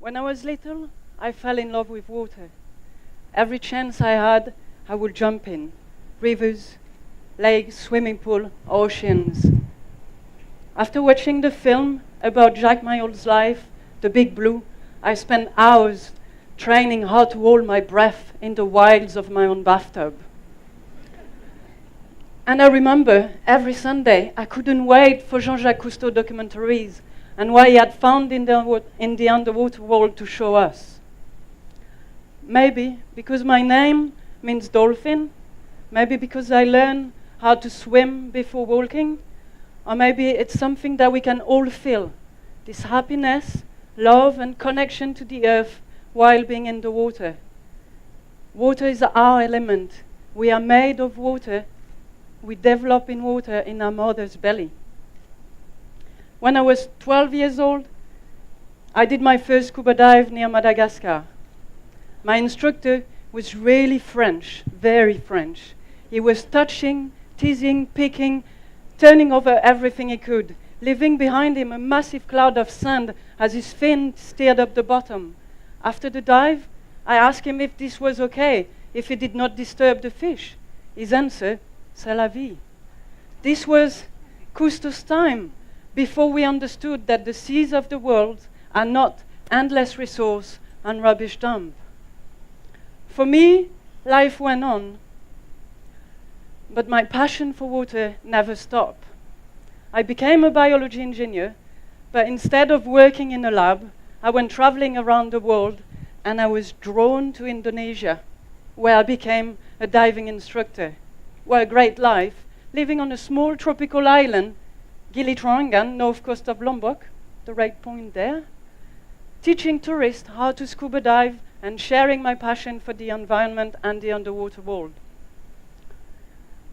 When I was little, I fell in love with water. Every chance I had, I would jump in. Rivers, lakes, swimming pool, oceans. After watching the film about Jack Mayall's life, The Big Blue, I spent hours training how to hold my breath in the wilds of my own bathtub. And I remember every Sunday I couldn't wait for Jean-Jacques Cousteau documentaries and what he had found in the underwater world to show us. Maybe because my name means dolphin, maybe because I learned how to swim before walking, or maybe it's something that we can all feel, this happiness, love and connection to the earth while being in the water. Water is our element. We are made of water. We develop in water in our mother's belly. When I was 12 years old, I did my first scuba dive near Madagascar. My instructor was really French, very French. He was touching, teasing, picking, turning over everything he could, leaving behind him a massive cloud of sand as his fin steered up the bottom. After the dive, I asked him if this was okay, if it did not disturb the fish. His answer, c'est la vie. This was Cousteau's time, before we understood that the seas of the world are not endless resource and rubbish dump. For me, life went on, but my passion for water never stopped. I became a biology engineer, but instead of working in a lab, I went traveling around the world, and I was drawn to Indonesia, where I became a diving instructor. What a great life, living on a small tropical island, Gili Eco, north coast of Lombok, the right point there, teaching tourists how to scuba dive and sharing my passion for the environment and the underwater world.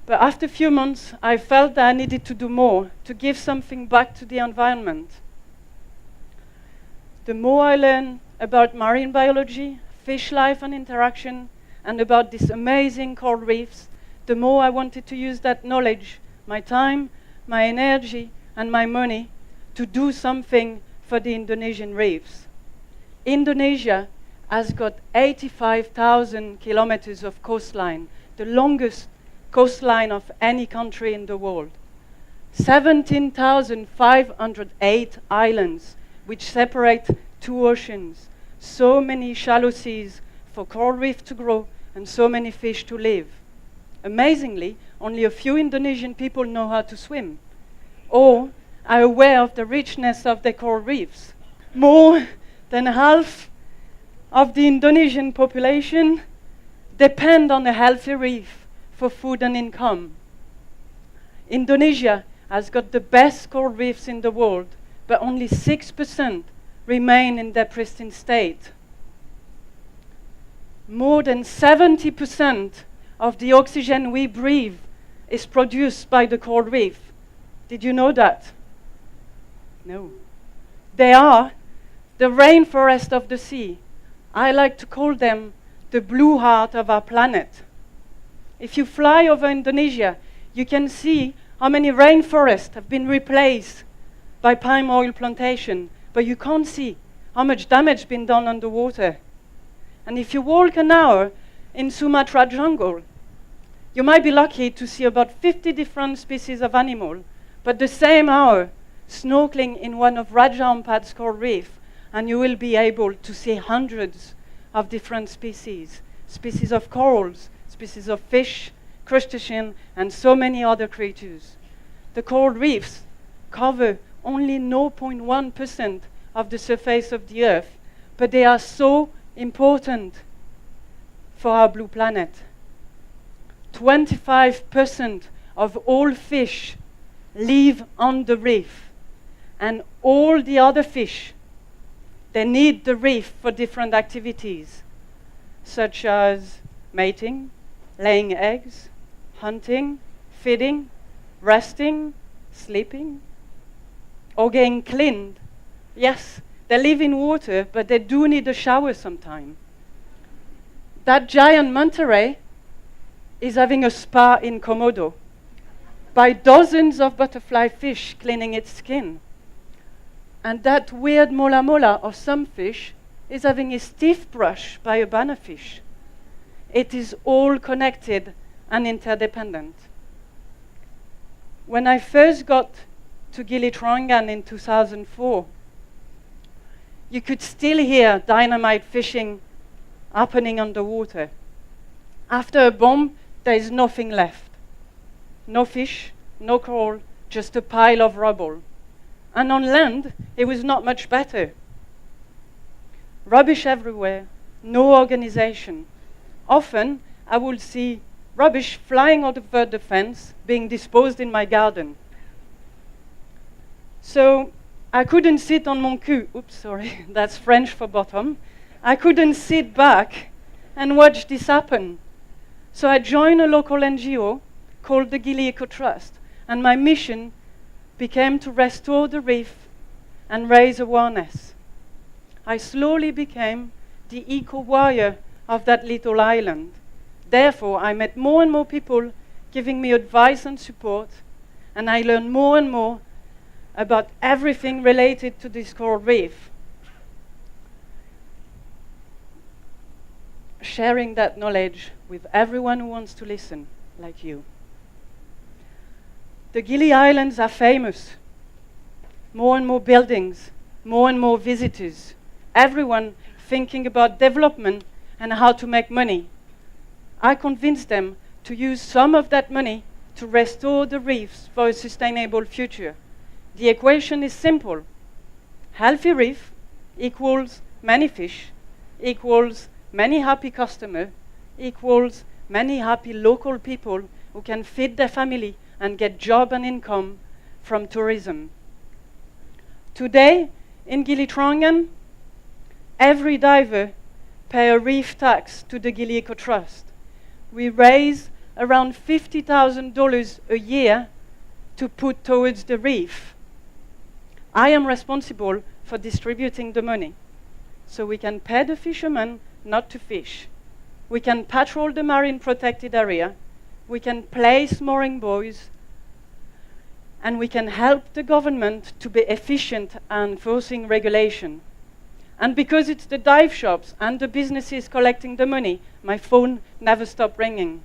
But after a few months, I felt that I needed to do more to give something back to the environment. The more I learned about marine biology, fish life and interaction, and about these amazing coral reefs, the more I wanted to use that knowledge, my time, my energy, and my money to do something for the Indonesian reefs. Indonesia has got 85,000 kilometers of coastline, the longest coastline of any country in the world. 17,508 islands, which separate two oceans. So many shallow seas for coral reef to grow and so many fish to live. Amazingly, only a few Indonesian people know how to swim or are aware of the richness of their coral reefs. More than half of the Indonesian population depend on a healthy reef for food and income. Indonesia has got the best coral reefs in the world, but only 6% remain in their pristine state. More than 70% of the oxygen we breathe is produced by the coral reef. Did you know that? No. They are the rainforest of the sea. I like to call them the blue heart of our planet. If you fly over Indonesia, you can see how many rainforests have been replaced by palm oil plantation, but you can't see how much damage has been done underwater. And if you walk an hour in Sumatra jungle, you might be lucky to see about 50 different species of animal, but the same hour snorkeling in one of Raja Ampad's coral reef, and you will be able to see hundreds of different species of corals, species of fish, crustacean, and so many other creatures. The coral reefs cover only 0.1% of the surface of the earth, but they are so important for our blue planet. 25% of all fish live on the reef, and all the other fish, they need the reef for different activities, such as mating, laying eggs, hunting, feeding, resting, sleeping, or getting cleaned. Yes, they live in water, but they do need a shower sometime. That giant manta ray is having a spa in Komodo by dozens of butterfly fish cleaning its skin. And that weird mola mola or some fish is having his teeth brushed by a bannerfish. It is all connected and interdependent. When I first got to Gili Trawangan in 2004, you could still hear dynamite fishing happening underwater. After a bomb, there is nothing left. No fish, no coral, just a pile of rubble. And on land, it was not much better. Rubbish everywhere, no organization. Often, I would see rubbish flying over the fence, being disposed in my garden. So I couldn't sit on mon cul. Oops, sorry, that's French for bottom. I couldn't sit back and watch this happen. So I joined a local NGO called the Gili Eco Trust, and my mission became to restore the reef and raise awareness. I slowly became the eco-warrior of that little island. Therefore, I met more and more people giving me advice and support, and I learned more and more about everything related to this coral reef. Sharing that knowledge with everyone who wants to listen, like you. The Gili Islands are famous. More and more buildings, more and more visitors. Everyone thinking about development and how to make money. I convinced them to use some of that money to restore the reefs for a sustainable future. The equation is simple. Healthy reef equals many fish, equals many happy customers, equals many happy local people who can feed their family and get job and income from tourism. Today, in Gili Trawangan, every diver pays a reef tax to the Gili Eco Trust. We raise around $50,000 a year to put towards the reef. I am responsible for distributing the money, so we can pay the fishermen not to fish. We can patrol the marine protected area. We can place mooring buoys. And we can help the government to be efficient and enforcing regulation. And because it's the dive shops and the businesses collecting the money, my phone never stops ringing.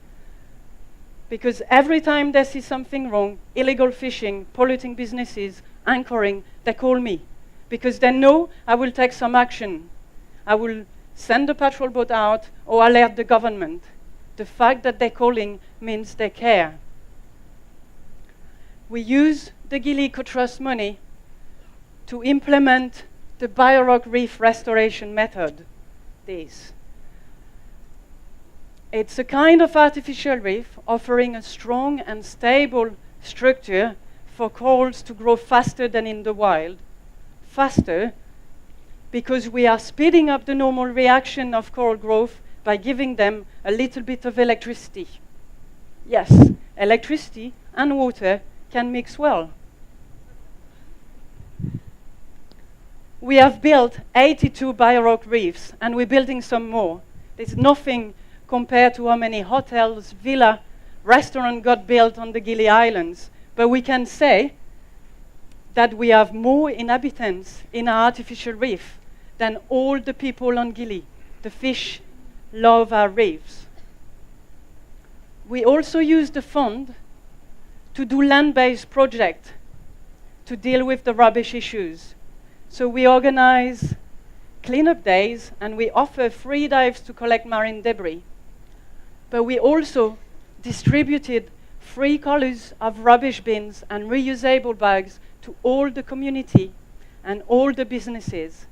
Because every time they see something wrong, illegal fishing, polluting businesses, anchoring, they call me. Because they know I will take some action. I will send a patrol boat out or alert the government. The fact that they're calling means they care. We use the Gili Eco Trust money to implement the Biorock reef restoration method. It's a kind of artificial reef offering a strong and stable structure for corals to grow faster than in the wild. Faster because we are speeding up the normal reaction of coral growth by giving them a little bit of electricity. Yes, electricity and water can mix well. We have built 82 Biorock reefs, and we're building some more. There's nothing compared to how many hotels, villas, restaurants got built on the Gili Islands, but we can say that we have more inhabitants in our artificial reef than all the people on Gili. The fish love our reefs. We also use the fund to do land-based projects to deal with the rubbish issues. So we organize cleanup days and we offer free dives to collect marine debris. But we also distributed free colors of rubbish bins and reusable bags to all the community and all the businesses.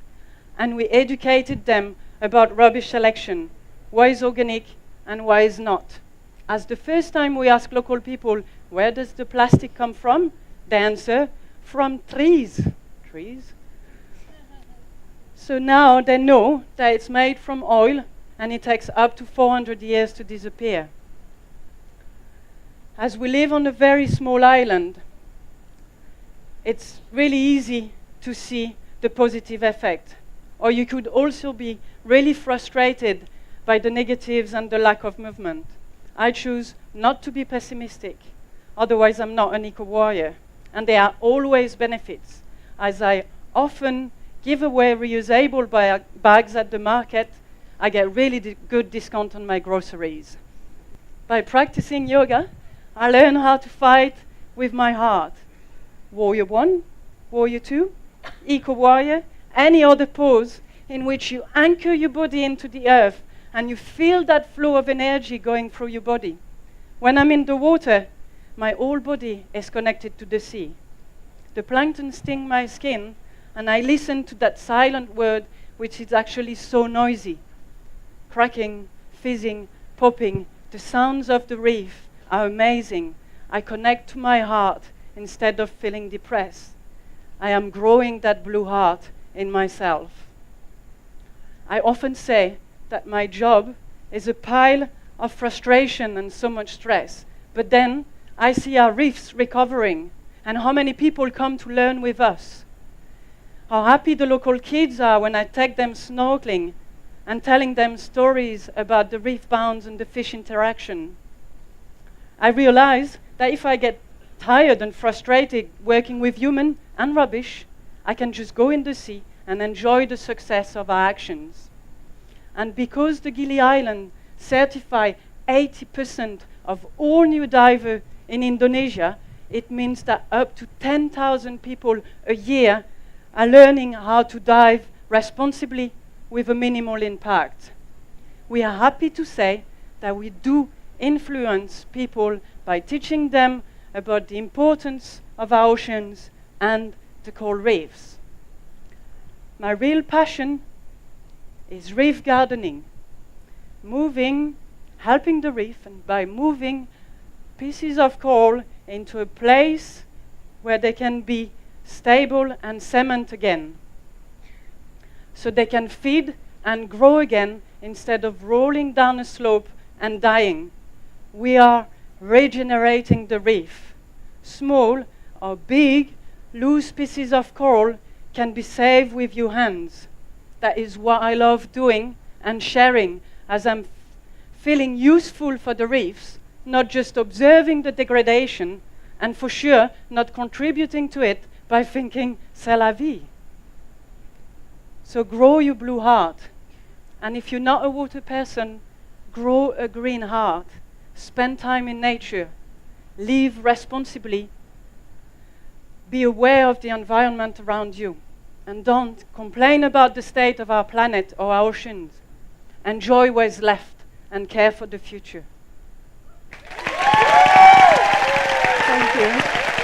And we educated them about rubbish selection, why is organic and why is not. As the first time we asked local people, where does the plastic come from? They answer, from trees. Trees? So now they know that it's made from oil and it takes up to 400 years to disappear. As we live on a very small island, it's really easy to see the positive effect. Or you could also be really frustrated by the negatives and the lack of movement. I choose not to be pessimistic, otherwise I'm not an eco-warrior. And there are always benefits, as I often give away reusable bags at the market, I get really good discount on my groceries. By practicing yoga, I learn how to fight with my heart. Warrior 1, Warrior 2, Eco Warrior, any other pose in which you anchor your body into the earth and you feel that flow of energy going through your body. When I'm in the water, my whole body is connected to the sea. The plankton sting my skin, and I listen to that silent word, which is actually so noisy. Cracking, fizzing, popping, the sounds of the reef are amazing. I connect to my heart instead of feeling depressed. I am growing that blue heart in myself. I often say that my job is a pile of frustration and so much stress, but then I see our reefs recovering and how many people come to learn with us. How happy the local kids are when I take them snorkeling and telling them stories about the reef bounds and the fish interaction. I realize that if I get tired and frustrated working with human and rubbish, I can just go in the sea and enjoy the success of our actions. And because the Gili Island certify 80% of all new divers in Indonesia, it means that up to 10,000 people a year are learning how to dive responsibly with a minimal impact. We are happy to say that we do influence people by teaching them about the importance of our oceans and the coral reefs. My real passion is reef gardening, helping the reef, and by moving pieces of coral into a place where they can be stable and cement again, so they can feed and grow again instead of rolling down a slope and dying. We are regenerating the reef. Small or big, loose pieces of coral can be saved with your hands. That is what I love doing and sharing, as I'm feeling useful for the reefs, not just observing the degradation, and for sure not contributing to it by thinking, c'est la vie. So grow your blue heart. And if you're not a water person, grow a green heart. Spend time in nature. Live responsibly. Be aware of the environment around you. And don't complain about the state of our planet or our oceans. Enjoy what's left and care for the future. Thank you.